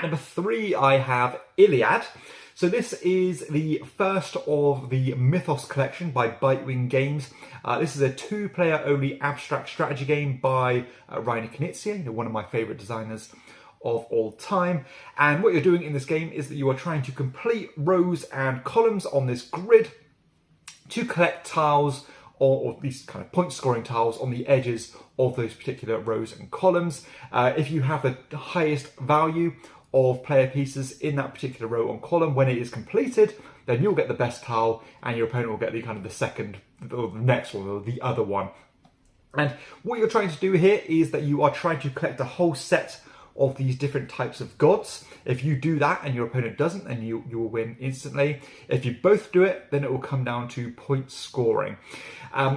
number 3, I have Iliad. So this is the first of the Mythos collection by Bitewing Games. This is a 2-player only abstract strategy game by Reiner Knizia, one of my favourite designers of all time. And what you're doing in this game is that you are trying to complete rows and columns on this grid to collect tiles, or these kind of point scoring tiles on the edges of those particular rows and columns. If you have the highest value of player pieces in that particular row or column, when it is completed, then you'll get the best tile and your opponent will get the kind of the second, or the next one, or the other one. And what you're trying to do here is that you are trying to collect a whole set of these different types of gods. If you do that and your opponent doesn't, then you will win instantly. If you both do it, then it will come down to point scoring.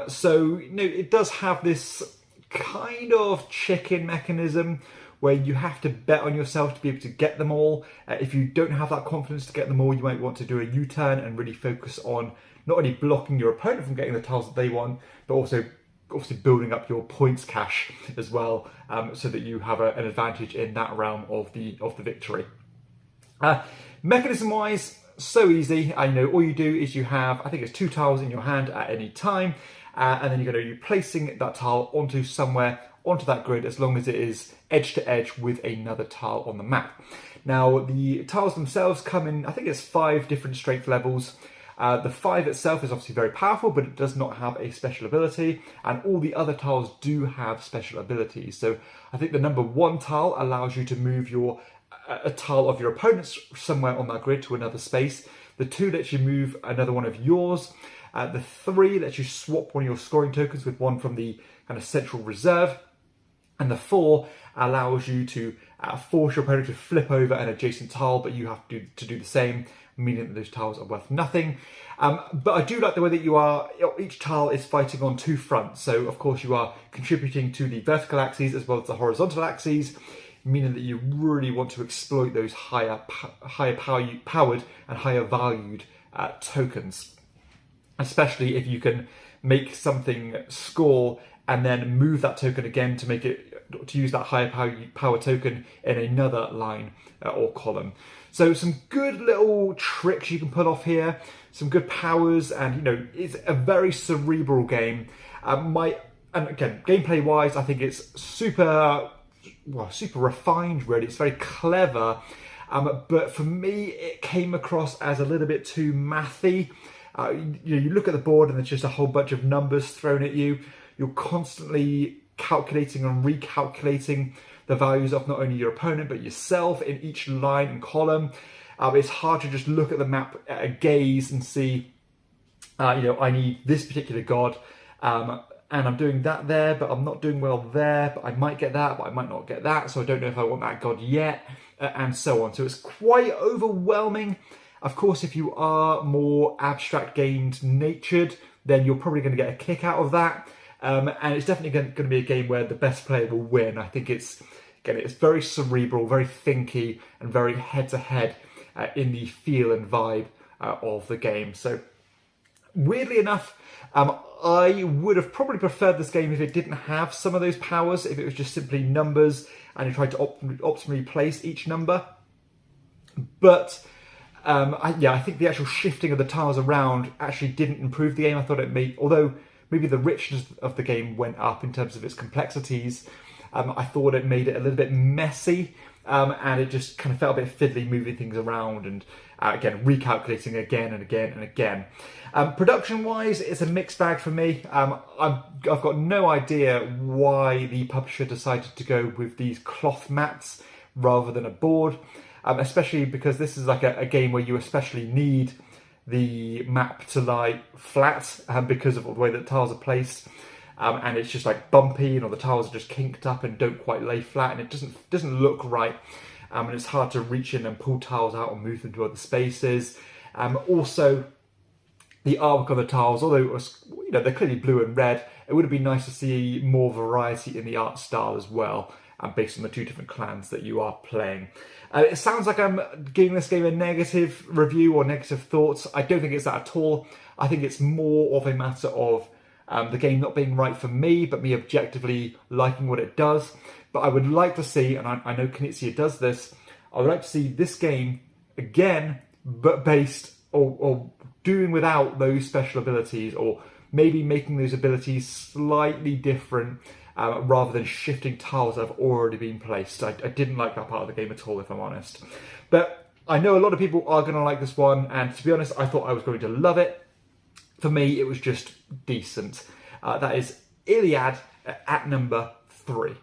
So it does have this kind of chicken mechanism where you have to bet on yourself to be able to get them all. If you don't have that confidence to get them all, you might want to do a U-turn and really focus on not only blocking your opponent from getting the tiles that they want, but also obviously building up your points cache as well, so that you have an advantage in that realm of the victory. Mechanism wise, so easy. I know all you do is you have, I think it's 2 tiles in your hand at any time, and then you're going to be placing that tile onto that grid, as long as it is edge to edge with another tile on the map. Now the tiles themselves come in, I think it's 5 different strength levels. The 5 itself is obviously very powerful, but it does not have a special ability, and all the other tiles do have special abilities. So I think the number 1 tile allows you to move a tile of your opponent's somewhere on that grid to another space. The 2 lets you move another one of yours. The 3 lets you swap one of your scoring tokens with one from the kind of central reserve. And the 4 allows you to force your opponent to flip over an adjacent tile, but you have to do the same, meaning that those tiles are worth nothing. But I do like the way that each tile is fighting on 2 fronts. So of course you are contributing to the vertical axes as well as the horizontal axes, meaning that you really want to exploit those higher powered and higher valued tokens. Especially if you can make something score and then move that token again to use that higher power token in another line or column. So some good little tricks you can pull off here, some good powers, and it's a very cerebral game. And again, gameplay wise, I think it's super refined, really. It's very clever, but for me, it came across as a little bit too mathy. You look at the board and there's just a whole bunch of numbers thrown at you. You're constantly calculating and recalculating the values of not only your opponent but yourself in each line and column. It's hard to just look at the map at a gaze and see, I need this particular god, and I'm doing that there, but I'm not doing well there, but I might get that, but I might not get that, so I don't know if I want that god yet, and so on. So it's quite overwhelming. Of course, if you are more abstract games natured, then you're probably going to get a kick out of that. And it's definitely going to be a game where the best player will win. I think it's very cerebral, very thinky, and very head-to-head in the feel and vibe of the game. So, weirdly enough, I would have probably preferred this game if it didn't have some of those powers, if it was just simply numbers and you tried to optimally place each number. But I think the actual shifting of the tiles around actually didn't improve the game. I thought it made, although maybe the richness of the game went up in terms of its complexities, I thought it made it a little bit messy, and it just kind of felt a bit fiddly moving things around and again recalculating again and again and again. Production wise, it's a mixed bag for me. I've got no idea why the publisher decided to go with these cloth mats rather than a board, especially because this is like a game where you especially need the map to lie flat because of the way that tiles are placed, and it's just like bumpy, and all the tiles are just kinked up and don't quite lay flat, and it doesn't look right, and it's hard to reach in and pull tiles out and move them to other spaces. Also, the artwork on the tiles, although it was, they're clearly blue and red, it would have been nice to see more variety in the art style as well, based on the 2 different clans that you are playing. It sounds like I'm giving this game a negative review or negative thoughts. I don't think it's that at all. I think it's more of a matter of the game not being right for me, but me objectively liking what it does. But I would like to see, and I know Knizia does this, I would like to see this game again, but based or doing without those special abilities, or maybe making those abilities slightly different, rather than shifting tiles that have already been placed. I didn't like that part of the game at all, if I'm honest. But I know a lot of people are going to like this one, and to be honest, I thought I was going to love it. For me, it was just decent. That is Iliad at number 3.